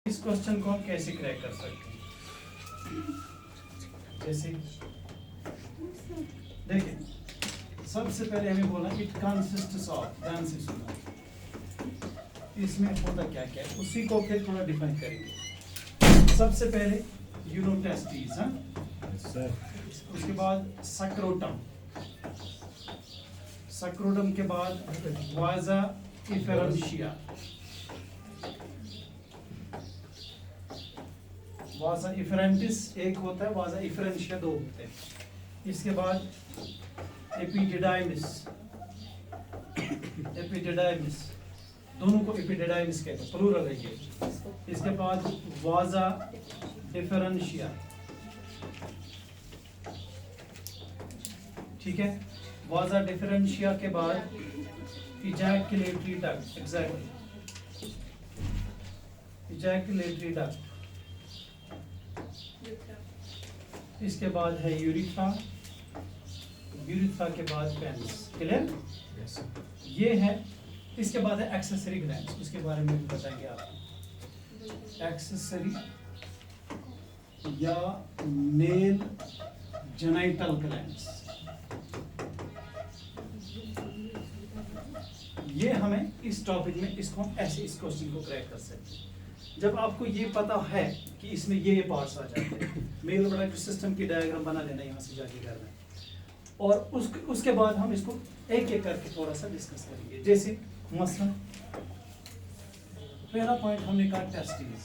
इस क्वेश्चन को हम कैसे क्रैक कर सकते हैं? जैसे देखिए, सबसे पहले हमें बोला इट कंसिस्ट्स ऑफ, ध्यान से सुनना, इसमें होता क्या क्या है उसी को फिर थोड़ा डिफाइन करेंगे। सबसे पहले यूरोटेस्टिस, हाँ, उसके बाद सक्रोटम, सक्रोटम के बाद वाजा इफेरेंशिया, वाजा इफेरेंटिस एक होता है, वाजा इफेरेंशिया दो होते हैं। इसके बाद एपिडिडाइमिस, एपिडिडाइमिस दोनों को एपिडिडाइमिस कहते हैं, प्लूरल है ये। इसके बाद वाजा डिफरेंशिया, ठीक है। वाजा डिफरेंशिया के बाद ejaculatory duct, exactly ejaculatory duct. इसके बाद है यूरिथ्रा, यूरिथ्रा के बाद पेनिस, क्लियर? ये है। इसके बाद है एक्सेसरी ग्लैंड्स, उसके बारे में भी बताएंगे आपको। एक्सेसरी या मेल जेनिटल ग्लैंड्स, ये हमें इस टॉपिक में इसको हम ऐसे इस क्वेश्चन को क्रैक कर सकते हैं जब आपको ये पता है कि इसमें ये पार्ट्स आ जाते हैं। मेल प्रोडक्टिव सिस्टम की डायग्राम बना लेना यहाँ से जाके घर में, और उसके बाद हम इसको एक एक करके थोड़ा सा डिस्कस करेंगे। जैसे मसलन पहला पॉइंट हमने कहा टेस्टिस।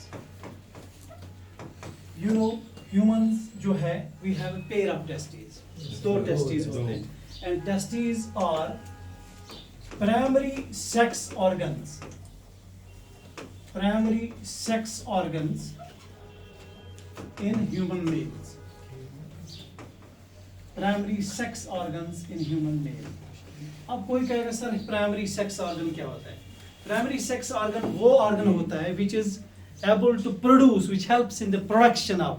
यू नो ह्यूमंस जो है we have a pair of testis, दो टेस्टिस होते हैं, and testis are primary sex organs, primary sex organs in human males, primary sex organs in human male। अब कोई कहेगा सर प्राइमरी सेक्स ऑर्गन क्या होता है? प्राइमरी सेक्स ऑर्गन वो ऑर्गन होता है which is able to produce, which helps in the production of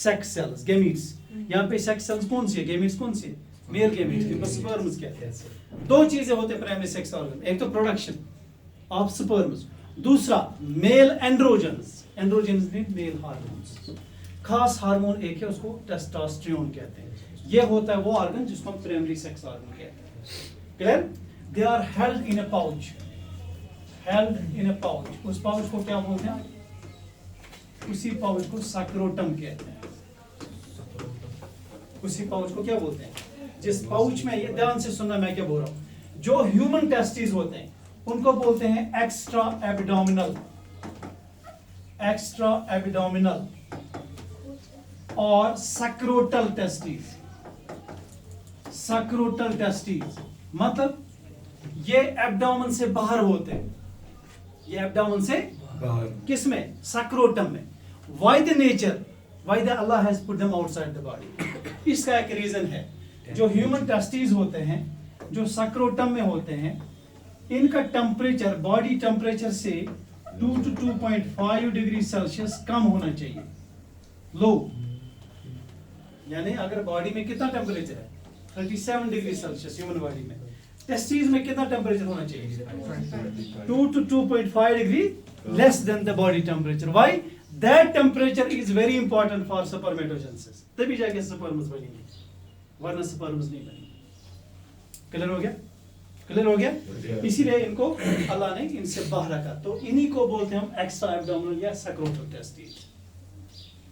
sex cells, gametes। यहाँ पे सेक्स सेल्स कौन सी है, gametes कौन सी है? मेल gametes, जिनको स्पर्म्स कहते हैं। दो चीजें होते हैं प्राइमरी सेक्स ऑर्गन, एक तो प्रोडक्शन ऑफ स्पर्म्स, दूसरा male androgens, androgens mean male hormones. खास हार्मोन एक है, उसको टेस्टोस्टेरोन कहते हैं। ये होता है वो ऑर्गन जिसको हम प्राइमरी सेक्स ऑर्गन कहते हैं, clear? They are held in a pouch, held in a pouch. उस पाउच को क्या बोलते हैं? उसी पाउच को सक्रोटम कहते हैं। उसी पाउच को क्या बोलते हैं? जिस पाउच में, ये ध्यान से सुनना मैं क्या बोल रहा हूं, जो ह्यूमन टेस्टिस होते हैं उनको बोलते हैं एक्स्ट्रा एब्डोमिनल, एक्स्ट्रा एब्डोमिनल और सक्रोटल टेस्टिस, सक्रोटल टेस्टिस मतलब ये एब्डोमेन से बाहर होते हैं, ये एब्डोमेन से बाहर, किसमें? सक्रोटम में। Why the nature, why the Allah has put them outside the body? इसका एक रीजन है। जो ह्यूमन टेस्टिस होते हैं, जो सक्रोटम में होते हैं, इनका टेम्परेचर बॉडी टेम्परेचर से 2 to 2.5 डिग्री सेल्सियस कम होना चाहिए, लो। यानी अगर बॉडी में कितना टेम्परेचर है? 37 डिग्री सेल्सियस ह्यूमन बॉडी में, टेस्टिस में कितना टेम्परेचर होना चाहिए? 2 to 2.5 degree less than the body temperature. Why? That temperature is very important for spermatogenesis, तभी जाके स्पर्म्स बनेंगे, वरना स्पर्म्स नहीं बनेंगे। क्लियर हो गया? क्लियर हो गया? इसीलिए इनको अल्लाह ने इनसे बाहर रखा, तो इन्हीं को बोलते हैं हम एक्स्ट्रा एब्डोमिनल या सक्रोटल टेस्टिस।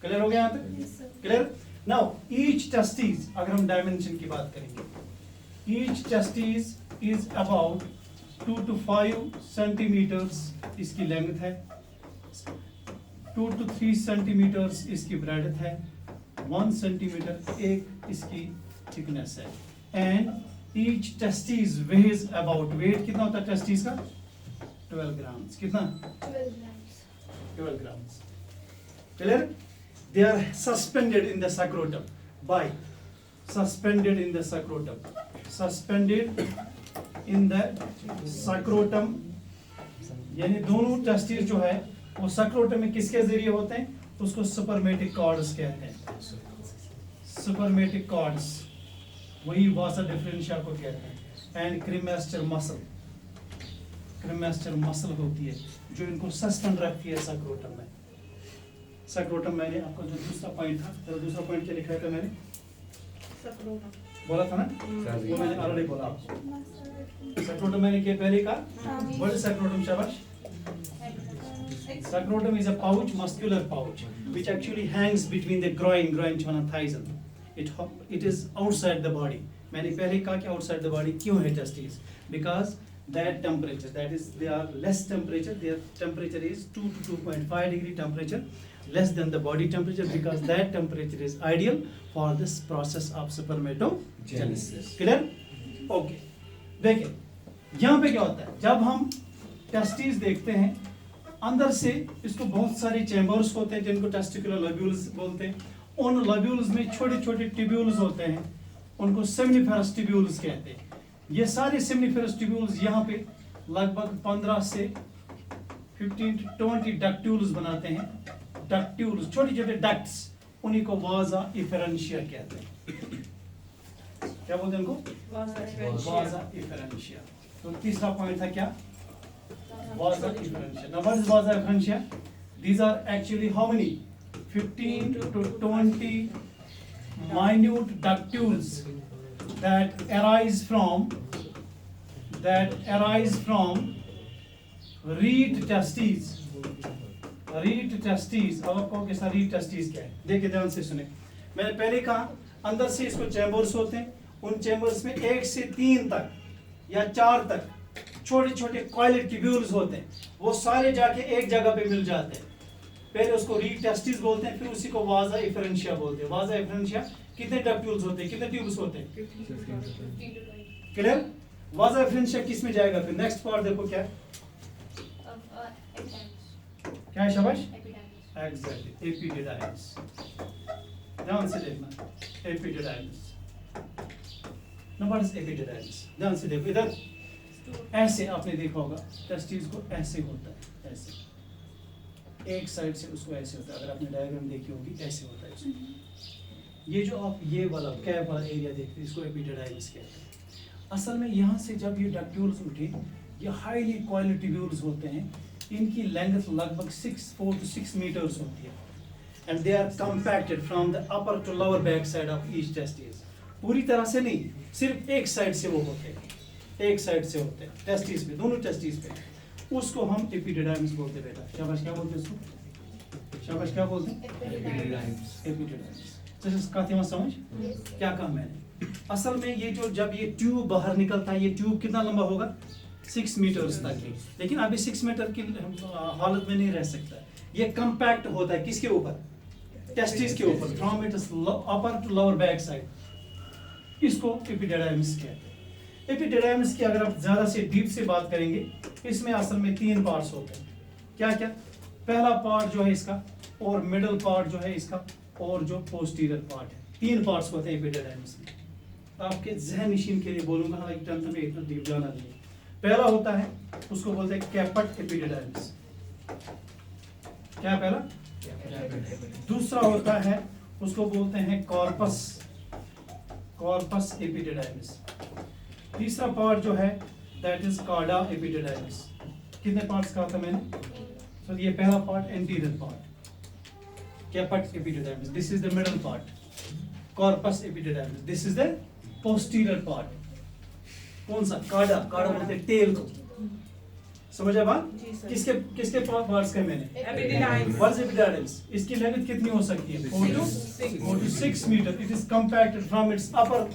क्लियर हो गया यहाँ तक? क्लियर? नाउ ईच टेस्टिस, अगर हम डायमेंशन की बात करेंगे, each testis is about 2 to 5 centimeters इसकी लेंथ है, 2 to 3 सेंटीमीटर्स इसकी ब्रेडथ है, 1 सेंटीमीटर एक इसकी थिकनेस है, and each testis weighs about, weight कितना होता है टेस्टिस का? 12 grams। कितना? 12 grams। 12 grams। Clear? They are suspended in the scrotum by, suspended in the scrotum, suspended in the scrotum। यानी दोनों टेस्टिस जो है वो स्क्रोटम में किसके जरिए होते हैं? उसको सुपरमेटिक कॉर्ड्स कहते हैं, सुपरमेटिक कॉर्ड्स, वही वासा डिफरेंशिया को कहते हैं। And cremaster muscle, cremaster muscle होती है जो इनको सस्पेंड रखती है सक्रोटम में। सक्रोटम मैंने आपको जो दूसरा पॉइंट था, तो दूसरा पॉइंट क्या लिखा था मैंने? बोला था ना, वो मैंने ऑलरेडी बोला आपको। सक्रोटम मैंने क्या पहले कहा? What is सक्रोटम? शाबाश। Sacrotum is a pouch, muscular pouch, which actually hangs between the groin and thighs. It is outside the body. मैंने पहले कहा कि outside the body क्यों है testes? Because that temperature, that is, they are less temperature. Their temperature is 2 to 2.5 degree temperature, less than the body temperature, because that temperature is ideal for this process of spermatogenesis. Clear? Okay. देखिए, यहाँ पे क्या होता है? जब हम testes देखते हैं, अंदर से इसको बहुत सारे चैम्बर्स होते हैं जिनको टेस्टिकुलर लब्यूल्स बोलते हैं। उन लब्यूल्स में छोटे छोटे ट्यूब्यूल्स होते हैं, उनको सेमिनिफेरस ट्यूब्यूल्स कहते हैं। ये सारे सेमिनिफेरस ट्यूब्यूल्स यहाँ पे लगभग 15 से 15 to 20 डक्ट्यूल्स बनाते हैं। डक्ट्यूल्स, छोटे छोटे डक्ट्स, उन्हीं को वाजा इफेरेंशिया कहते हैं। क्या बोलते हैं उनको? वाजा इफेरेंशिया। तो तीसरा पॉइंट था क्या? Vasa efferentia. Now what is vasa efferentia? These are actually how many? 15 to 20 minute ductules that arise from reed testes. Reed testes. अब आपको कैसा reed testes क्या है? देखिए ध्यान से सुने। मैंने पहले कहा अंदर से इसको चैम्बर्स होते हैं, उन चैम्बर्स में 1 से 3 तक या 4 तक छोटे छोटे कॉइलेट ट्यूब्यूल्स होते हैं, वो सारे जाके एक जगह पे मिल जाते हैं। पहले उसको रीड टेस्टिस बोलते हैं, फिर उसी को वाजा इफरेंशिया बोलते हैं। वाजा इफरेंशिया कितने डक्ट्यूल्स होते हैं, कितने ट्यूब्स होते हैं? क्लियर? वाजा इफरेंशिया किस में जाएगा फिर? नेक्स्ट पार्ट देखो क्या है? क्या है शाबाश? Exactly, epididymis. ध्यान से देखना, epididymis. Now what is epididymis? ध्यान से देखो, इधर ऐसे आपने देखा होगा टेस्टिस को ऐसे होता है, ऐसे एक साइड से उसको ऐसे होता है। अगर आपने डायग्राम देखी होगी ऐसे होता है इसको। ये जो आप ये वाला कैप वाला एरिया देखते हैं, इसको एपिडिडाइमिस कहते हैं। असल में यहाँ से जब ये डक्ट्यूल्स उठे, ये हाईली कॉइल्ड ट्यूब्यूल्स होते हैं। इनकी लेंथ लगभग 4 to 6 मीटर्स होती है, and they are compacted from the upper to lower back side of each testis. पूरी तरह से नहीं, सिर्फ एक साइड से वो होते हैं, एक साइड से होते हैं टेस्टिस पे, दोनों टेस्टिस पे। उसको हम एपिडिडाइमिस बोलते हैं बेटा। शाबाश, क्या बोलते हैं उसको? शाबाश, क्या बोलते हैं? एपिडिडाइमिस। तो इसका थी समझ क्या कहा मैंने? असल में ये जो जब ये ट्यूब बाहर निकलता है, ये ट्यूब कितना लंबा होगा? 6 मीटर्स तक। लेकिन अभी 6 मीटर की हालत में नहीं रह सकता। ये कंपैक्ट होता है किसके ऊपर? टेस्टिस के ऊपर, from its upper to lower back side. इसको एपिडिडाइमिस कहते हैं। एपिडिडाइमिस की अगर आप ज्यादा से डीप से बात करेंगे, इसमें असल में 3 पार्ट्स होते हैं। क्या क्या? पहला पार्ट जो है इसका, और मिडल पार्ट जो है इसका, और जो पोस्टीरियर पार्ट है। 3 पार्ट्स होते हैं एपिडिडाइमिस में। तो आपके जहन नशीन के लिए बोलूंगा, हालांकि टेंथ में इतना डीप जाना नहीं है। पहला होता है, उसको बोलते हैं कैपट एपिडिडाइमिस। क्या पहला? दूसरा होता है, उसको बोलते हैं कॉर्पस एपिडिडाइमिस। तीसरा पार्ट जो है दैट इज कार्डा एपिडिडाइमिस। कितने पार्ट्स कहा था मैंने? तो ये पहला part anterior part caput epididymis, this is the middle part corpus epididymis, this is the posterior part. कौन सा? कार्डा। कार्डा बोलते हैं टेल को। समझा बात? किसके पार्ट्स का मैंने? एपिडिडाइमिस। इसकी लेंथ कितनी हो सकती है? 4 to 6 meter. It is compacted from its upper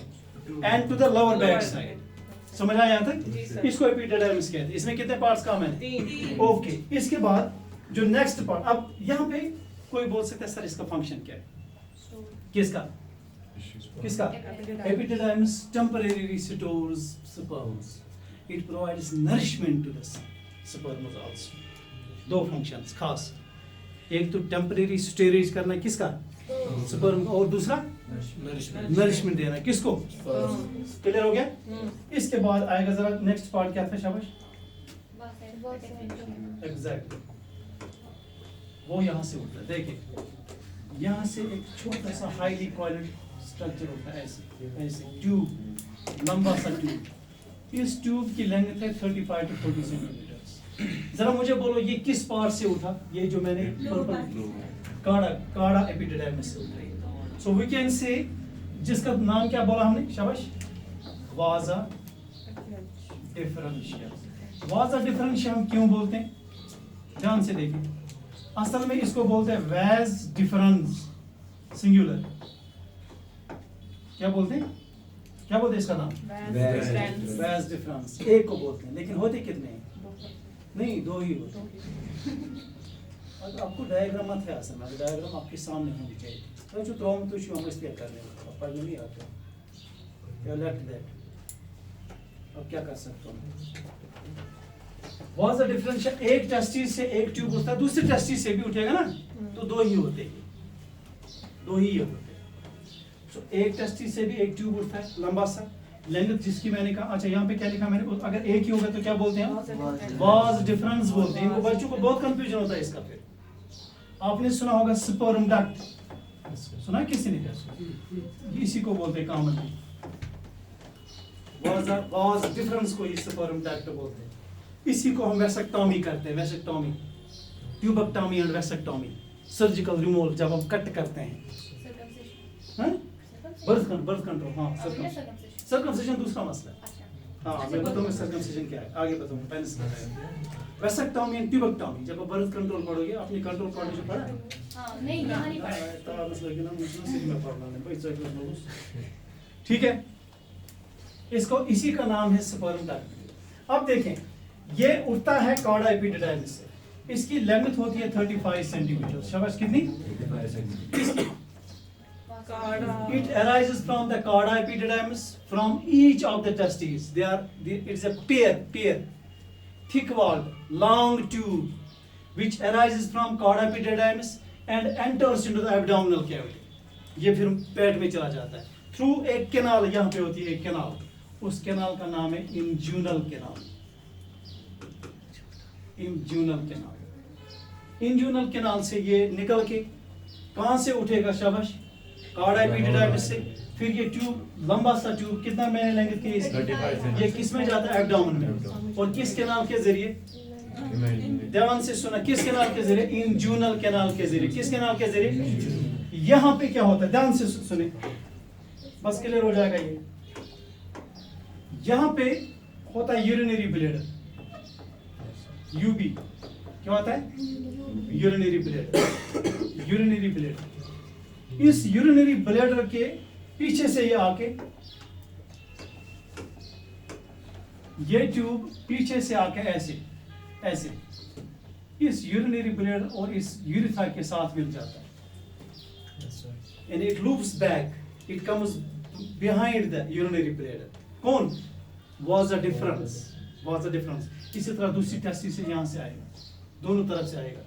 end to the lower back side. समझ आया यहाँ तक? इसको एपिडिडाइमिस कहते हैं। इसमें कितने पार्ट्स काम है? 3। ओके, इसके बाद जो नेक्स्ट पार्ट, अब यहाँ पे कोई बोल सकता है सर इसका फंक्शन क्या है? किसका? Epididymis temporarily stores sperms. It provides nourishment to the sperms also. 2 functions खास, एक तो टेम्परेरी स्टोरेज करना किसका? स्पर्म, और दूसरा नरिशमेंट देना किसको? क्लियर हो गया? इसके बाद आएगा जरा नेक्स्ट पार्ट, क्या था शाबाश? एग्जैक्टली, वो यहाँ से होता है। देखिए यहाँ से एक छोटा सा हाईली कॉइल्ड स्ट्रक्चर होता है, ऐसे ऐसे ट्यूब, लंबा सा ट्यूब। इस ट्यूब की लेंथ है 35 to 40 सेंटीमीटर। जरा मुझे बोलो ये किस पार्ट से उठा? ये जो मैंने कार्डा एपिडिडाइमिस से उठ रही है। सो वी कैन से, जिसका नाम क्या बोला हमने, शाबाश, वाजा डिफरेंशिया। वाजा डिफरेंशिया हम क्यों बोलते हैं, ध्यान से देखिए, असल में इसको बोलते हैं वैज डिफरेंस सिंगुलर। क्या बोलते हैं, क्या बोलते हैं इसका नाम, वैज डिफरेंस, एक को बोलते हैं, लेकिन होते कितने हैं, नहीं दो ही होते हैं। और आपको डायग्राम मत है, असल में डायग्राम आपके सामने होनी चाहिए। तो जो त्रॉम तो हम इसलिए करने में पढ़ने नहीं आते, या लेफ्ट दैट, अब क्या कर सकते हो। वाज द डिफरेंस, एक टेस्टिस से एक ट्यूब उठता है, दूसरे टेस्टिस से भी उठेगा ना, तो दो ही होते हैं, दो ही होते हैं। तो एक टेस्टिस से भी एक ट्यूब उठता है लंबा सा, लेंथ जिसकी मैंने कहा, अच्छा यहाँ पे क्या लिखा मैंने, अगर एक ही होगा तो क्या बोलते हैं, वाज डिफरेंस बोलते हैं। इनको बच्चों को बहुत कंफ्यूजन होता है इसका। फिर आपने सुना होगा स्पर्म डक्ट, सुना किसी ने, इसी को बोलते हैं कॉमनली, वाज डिफरेंस को ही स्पर्म डक्ट बोलते हैं। इसी को हम वेसेक्टोमी करते हैं, vasectomy, tubectomy and vasectomy, surgical removal जब हम कट करते हैं, बर्थ कंट्रोल, हाँ सर्कमसिजन दूसरा मसला है। हाँ मैं बताऊंगा सर्कमसिजन क्या है, आगे बताऊंगा, पहले से बताया। वेसेक्टोमी एंड ट्यूबेक्टोमी, जब आप बर्थ कंट्रोल पढ़ोगे, अपनी कंट्रोल कॉलेज में पढ़ा, हां नहीं यहाँ नहीं पढ़ा, तो बस लेकिन हम मुस्लिम सिटी में पढ़ना है भाई, सर्कमसिजन, ठीक है। इसको, इसी का नाम है स्पर्म डक्ट। अब देखें, ये उठता है कार्डा एपिडिडाइमिस से, इसकी लेंथ होती है 35 सेंटीमीटर, शाबाश, कितनी, it arises from the chorda epididymis from each of the testes. It's a pair, thick walled, long tube which arises from chorda epididymis and enters into the abdominal cavity. ये फिर पेट में चला जाता है थ्रू एक canal, यहाँ पे होती है एक कैनाल, उस कैनाल का नाम है इंज्यूनल कैनाल। इंज्यूनल कैनाल से ये निकल के कहाँ से उठेगा, शाबाश, कार्डा एपिडिडाइमिस से, फिर ये ट्यूब, लंबा सा ट्यूब, कितना मैंने लेंगे कि ये किस में जाता है, एब्डोमेन में, और किस कैनाल के जरिए, ध्यान से सुना, किस कैनाल के जरिए, इंज्यूनल कैनाल के जरिए, किस कैनाल के जरिए। यहाँ पे क्या होता है, ध्यान से सुने, बस क्लियर हो जाएगा ये। यहाँ पे होता है यूरिनरी ब्लेडर, यूबी, क्या होता है, यूरिनरी ब्लेडर, यूरिनरी ब्लेडर। इस यूरिनरी ब्लैडर के पीछे से ये आके, ये ट्यूब पीछे से आके ऐसे ऐसे इस यूरिनरी ब्लैडर और इस यूरिथ्रा के साथ मिल जाता है, and it loops back, it comes behind the urinary bladder. कौन, was a difference, was a difference. इसी तरह दूसरी टेस्टिस से यहाँ से आएगा, दोनों तरफ से आएगा।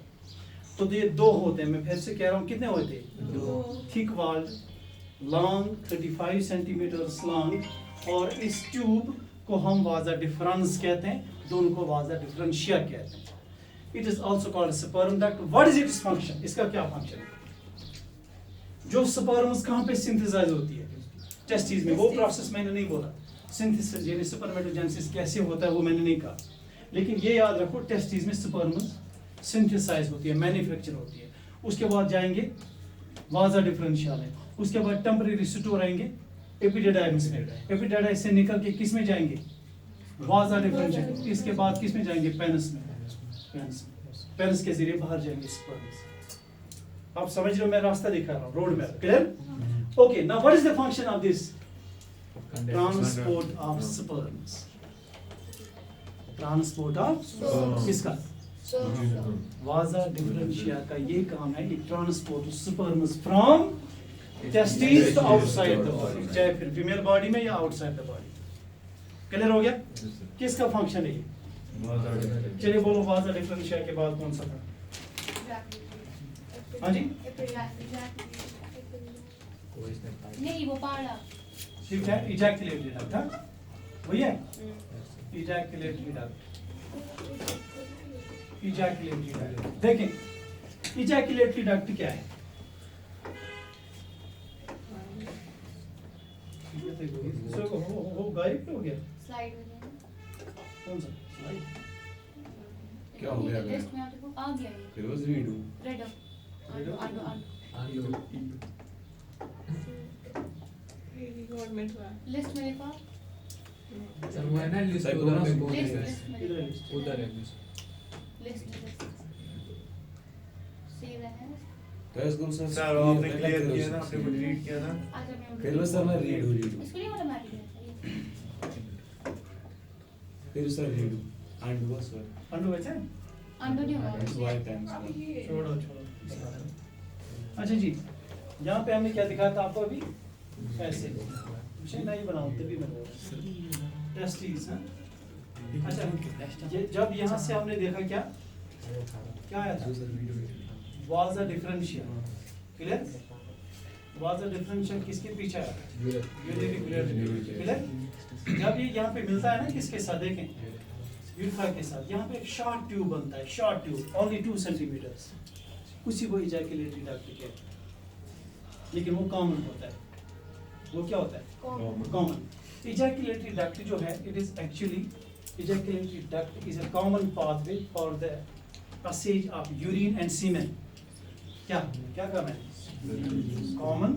तो ये दो होते हैं, मैं फिर से कह रहा हूँ, कितने होते हैं, दो, thick walled, long 35 centimeter long, और इस ट्यूब को हम वाजा डिफरेंस कहते हैं, दोनों को वाजा डिफरेंशिया कहते हैं। It is also called sperm duct. What is its function, इसका क्या फंक्शन है, जो स्पर्म्स कहाँ पे सिंथेसाइज होती है, टेस्टिस में, वो प्रोसेस मैंने नहीं बोला, सिंथेसिस यानी स्पर्मेटोजेनेसिस कैसे होता है वो मैंने नहीं कहा, लेकिन ये याद रखो, टेस्टिस में स्पर्म्स सिंथेसाइज होती है, मैन्युफैक्चर होती है। उसके बाद जाएंगे वाजा डिफरेंशिया में, उसके बाद टेम्परेरी स्टोर आएंगे एपिडिडाइमिस में, एपिडिडाइमिस से निकल के किस में जाएंगे, वाजा डिफरेंशिया, इसके बाद किस में जाएंगे, पेनिस में, पेनिस के जरिए बाहर जाएंगे स्पर्म्स। आप समझ रहे हो, मैं रास्ता दिखा रहा हूँ, road map, clear, okay. Now what is the function of this, transport of sperms, transport of किसका, वाजा डिफरेंशिया का ये काम है, it transport sperms from testis to outside the body, चाहे फिर फीमेल बॉडी में या आउटसाइड द बॉडी। क्लियर हो गया, किसका फंक्शन है ये, चलिए बोलो, वाजा डिफरेंशिया के बाद कौन सा था, हाँ जी, नहीं वो पाड़ा, ठीक है, इजैकुलेटरी डक्ट, हाँ वही है, इजैकुलेटरी डक्ट, इजैकुलेटरी डक्ट। देखें इजैकुलेटरी डक्ट क्या है, गायब क्यों हो गया, स्लाइड कौन सा स्लाइड, क्या हो गया, टेस्ट में आ गया ये, फिर वो रीडू, रेड आंडो आंडो लिस्ट में देखो वो है ना लिस्ट Side उधर में में बोल लिस्ट रहे लिस्ट में इधर देखो लिस्ट उधर है लिस्ट लिस्ट सी रहा है तो इसको सर सर आपने क्लियर किया ना, आपने कुछ रीड किया ना। आज मैं फिर वो सर मैं रीड हो इसके लिए ऑटोमेटिक है फिर सर रीड एंड वो सर अंडो बचा है? आंडो नहीं होगा वाई टाइम्स छोड़ो छोड़ो। अच्छा जी, यहाँ पे हमने क्या दिखाया था आपको अभी? ऐसे विषय नहीं बनाओ तभी मैं बोल रहा हूँ। टेस्टीज हाँ? अच्छा ये जब यहाँ से हमने देखा क्या क्या आया था? Was a differential clear? Was a differential किसके पीछे आया? क्लियर? जब ये यहाँ पे मिलता है ना किसके साथ देखें यूरिथ्रा के साथ, यहाँ पे एक शॉर्ट ट्यूब बनता है, शॉर्ट ट्यूब ओनली 2 सेंटीमीटर्स, उसी को इजैकुलेटरी डक्ट कहते हैं, लेकिन वो कॉमन होता है। वो क्या होता है? कॉमन। इजैकुलेटरी डक्ट जो है it is actually ejaculatory duct is a common pathway for the passage of urine and semen. क्या क्या कहा मैंने? Common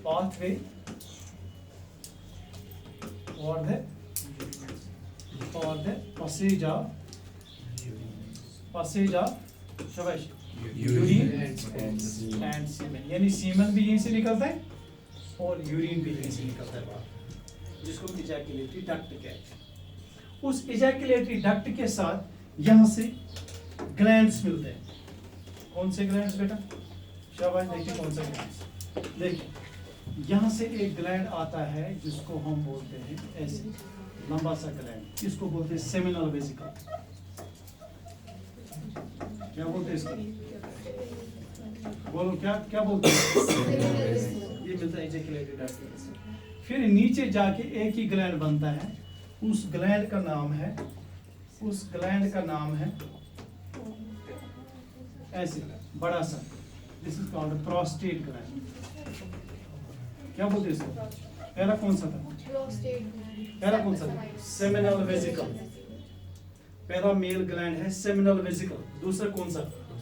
pathway for the passage of शाबाश यूरिन एंड सीमेन, यानी सीमेन भी यहीं से निकलता है और यूरिन भी यहीं से निकलता है बाहर, जिसको इजैकुलेटरी डक्ट कहते हैं। उस इजैकुलेटरी डक्ट के साथ यहाँ से ग्लैंड्स मिलते हैं। कौन से ग्लैंड्स बेटा? शाबाश, देखिए कौन से ग्लैंड्स। देखिए यहाँ से एक ग्लैंड आता है जिसको हम बोलते हैं ऐसे लंबा सा ग्लैंड, इसको बोलते हैं सेमिनल वेसिकल। क्या बोलते हैं इसको? बोलो क्या क्या बोलते हैं? ये मिलता है इजैकुलेटरी डक्ट से। फिर नीचे जाके एक ही ग्लैंड बनता है, उस ग्लैंड का नाम है ऐसे बड़ा सा, this is called prostate gland. क्या बोलते हैं इसको? पहला कौन सा था? पहला कौन सा था? Seminal vesicle. पहला मेल ग्लैंड है सेमिनल वेसिकल, दूसरा कौन सा?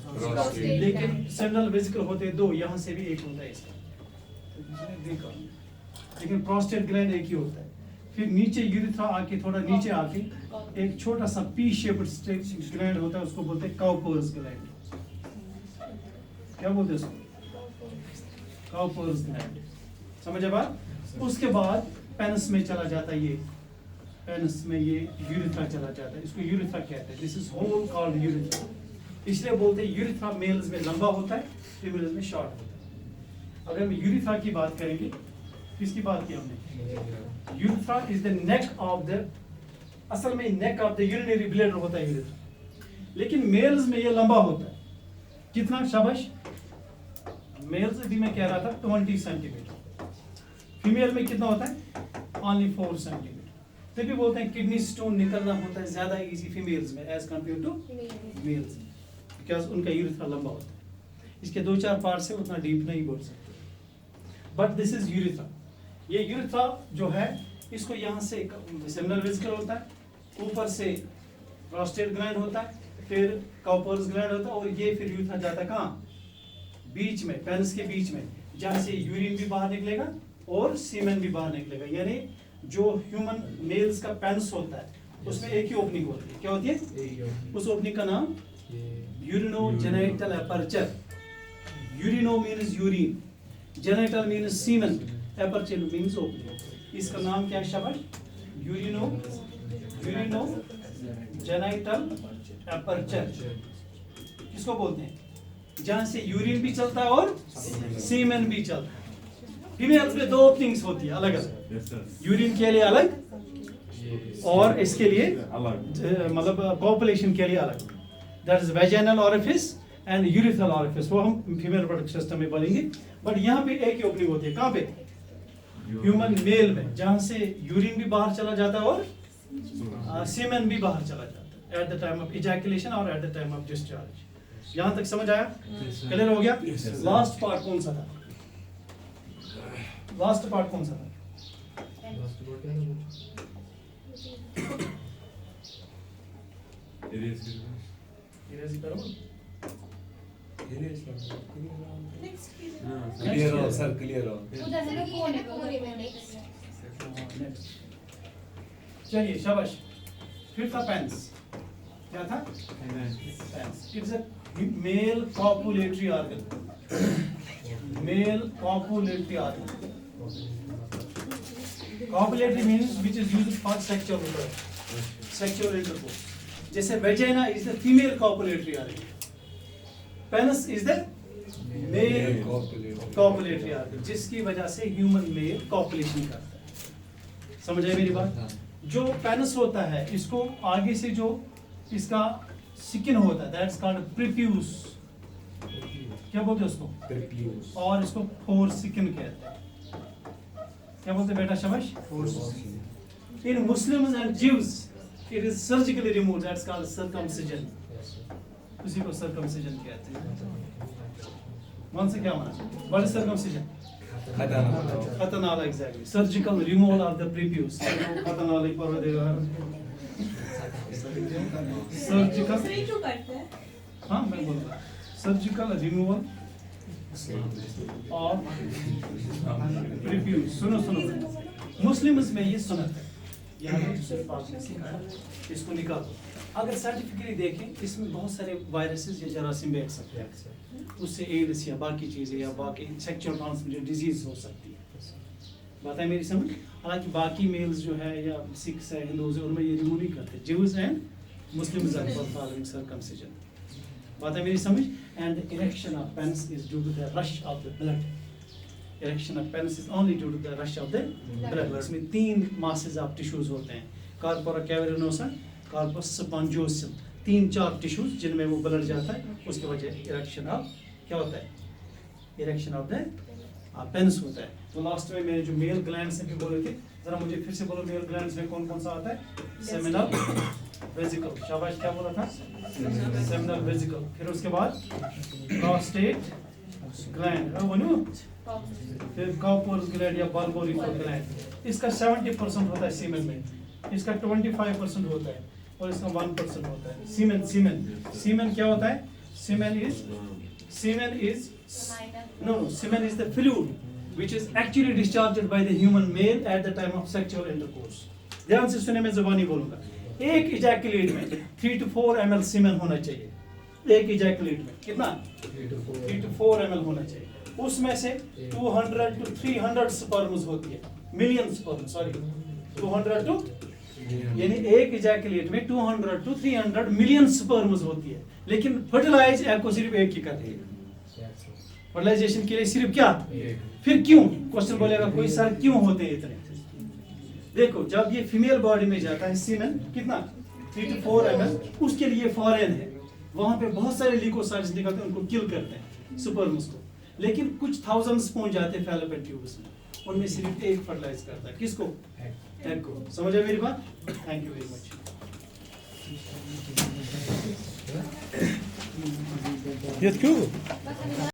Prostate लेकिन gland। सेमिनल वेसिकल होते हैं 2, यहाँ से भी एक होता है इसका, तो दूसरे देखा, लेकिन प्रोस्टेट ग्लैंड एक ही होता है। फिर नीचे यूरिथ्रा आके थोड़ा नीचे आके एक छोटा सा पी शेप्ड ग्लैंड होता है, उसको बोलते हैं काउपर्स ग्लैंड। क्या बोलते हैं उसको? Cowper's gland. समझे बात? उसके बाद पेनिस में चला जाता है, ये पेनिस में ये यूरिथ्रा चला जाता है, इसको यूरिथ्रा कहते हैं। This is whole called urethra. इसलिए बोलते हैं यूरिथ्रा मेल्स में लंबा होता है, फीमेल्स में शॉर्ट होता है। अगर हम यूरिथ्रा की बात करेंगे, किसकी बात की हमने? Urethra is the neck of the, असल में neck of the urinary bladder होता है यूरिथ्रा, लेकिन मेल्स में ये लंबा होता है। कितना? शाबाश, मेल्स भी मैं कह रहा था 20 सेंटीमीटर, फीमेल में कितना होता है? Only 4 centimeter. तभी बोलते हैं किडनी स्टोन निकलना होता है ज्यादा इजी फीमेल्स में as compare to males, because उनका यूरिथ्रा लंबा होता है। इसके 2-4 पार्ट से उतना डीप नहीं बोल सकते, बट दिस इज यूरिथ्रा। ये यूरिथ्रा जो है इसको यहाँ से सेमिनल वेसिकल होता है, ऊपर से प्रोस्टेट ग्लैंड होता है, फिर काउपर्स ग्लैंड होता है, और ये फिर यूरिथ्रा जाता है कहाँ? बीच में, पेनिस के बीच में, जहाँ से यूरिन भी बाहर निकलेगा और सीमेन भी बाहर निकलेगा। यानी जो ह्यूमन मेल्स का पेनिस होता है उसमें एक ही ओपनिंग होती है। क्या होती है? उस ओपनिंग का नाम urinogenital aperture. Urino means urine, genital means semen, aperture means opening. इसका नाम क्या है? शाबाश, यूरिनोजेनिटल एपर्चर। किसको बोलते हैं? जहां से यूरिन भी चलता है और सीमेन भी चलता है। फीमेल्स में 2 ओपनिंग्स होती है अलग अलग, यूरिन के लिए अलग और इसके लिए मतलब पॉपुलेशन के लिए अलग। That is vaginal orifice and urethral orifice, वो हम फीमेल रिप्रोडक्टिव सिस्टम में बोलेंगे। बट यहाँ पे एक ही ओपनिंग होती है। कहाँ पे? ह्यूमन मेल में, जहां से यूरिन भी बाहर चला जाता है और सीमेन भी बाहर चला जाता है at the time of ejaculation और at the time of discharge. यहाँ तक समझ आया? क्लियर हो गया? लास्ट पार्ट कौन सा था? लास्ट पार्ट कौन सा था? इरेज करो। Clear all, sir, clear all. उधर से कोने में next. नेक्स्ट चलिए शाबाश फिर था पेंस क्या था penis it's a male copulatory organ male copulatory organ copulatory means which is used for sexual intercourse जैसे vagina is the female copulatory organ penis is the male copulatory organ जिसकी वजह से ह्यूमन मेल कॉपुलेशन करता है समझ आए मेरी बात जो पेनिस होता है इसको आगे से जो इसका स्किन होता है दैट्स कॉल्ड प्रीप्यूस क्या बोलते हैं उसको Prepuce. और इसको फोर स्किन कहते हैं क्या बोलते हैं बेटा शाबाश in Muslims and Jews it is surgically removed that's called circumcision उसी को सर्कमसिजन कहते हैं मन से क्या माना व्हाट इज सर्कमसिजन खतनाला exactly surgical removal of the prepuce खतनाला पर देगा सर्जिकल हाँ मैं बोल रहा सर्जिकल रिमूवल ऑफ प्रीप्यूस सुनो मुस्लिम्स में ये सुनत है यहाँ पे सिर्फ आपने सीखा है इसको निकालो अगर साइंटिफिकली देखें इसमें बहुत सारे वायरसेस या जरासीम बैठ सकते हैं उससे एड्स या बाकी चीजें या बाकी सेक्सुअल ट्रांसमिटेड डिजीज हो सकती है बात है मेरी समझ हालांकि बाकी मेल्स जो है या सिख्स है हिंदूज है उनमें ये रिमूव नहीं करते Jews and Muslims are performing circumcision बात है मेरी समझ and erection of penis is due to the rush of the blood erection of penis is only due to the rush of the blood इसमें 3 masses of tissues होते हैं corpora cavernosa corpus spongiosum 3-4 tissues जिनमें वो blood जाता है उसकी वजह erection of क्या होता है इरेक्शन ऑफ द पेनिस होता है तो लास्ट में मैंने जो मेल ग्लैंड्स हैं बोले थे जरा मुझे फिर से बोलो मेल ग्लैंड्स में कौन कौन सा आता है सेमिनल वेसिकल शाबाश क्या बोला था सेमिनल वेसिकल फिर उसके बाद प्रोस्टेट ग्लैंड वनु फिर कॉपर्स ग्लैंड या बाल्बोरिफर ग्लैंड इसका 70% होता है सीमेन में इसका 25% होता है और इसका 1% होता है सीमेन क्या होता है semen is no semen is the fluid which is actually discharged by the human male at the time of sexual intercourse ध्यान से सुने मैं जुबानी बोलूंगा एक इजैकुलेट में 3 to 4 ml सीमेन होना चाहिए एक इजैकुलेट में कितना 3 to 4 ml होना चाहिए उसमें से 200 to 300 स्पर्म्स होती है मिलियन स्पर्म सॉरी 200 to यानी एक इजैकुलेट में 200 to 300 मिलियन स्पर्म्स होती है लेकिन फर्टिलाइज एग को सिर्फ एक ही करती है फर्टिलाइजेशन के लिए सिर्फ क्या फिर क्यों क्वेश्चन बोलेगा कोई सर क्यों होते हैं इतने देखो जब ये फीमेल बॉडी में जाता है सीमेन कितना 3 to 4 ml उसके लिए फॉरेन है वहां पे बहुत सारे ल्यूकोसाइट्स निकलते हैं उनको किल करते हैं स्पर्म्स को लेकिन कुछ थाउजेंड्स पहुंच जाते हैं फैलोपियन ट्यूब्स में उनमें सिर्फ एक फर्टिलाइज करता है किसको एग को समझे मेरी बात thank you very much Yes, cool.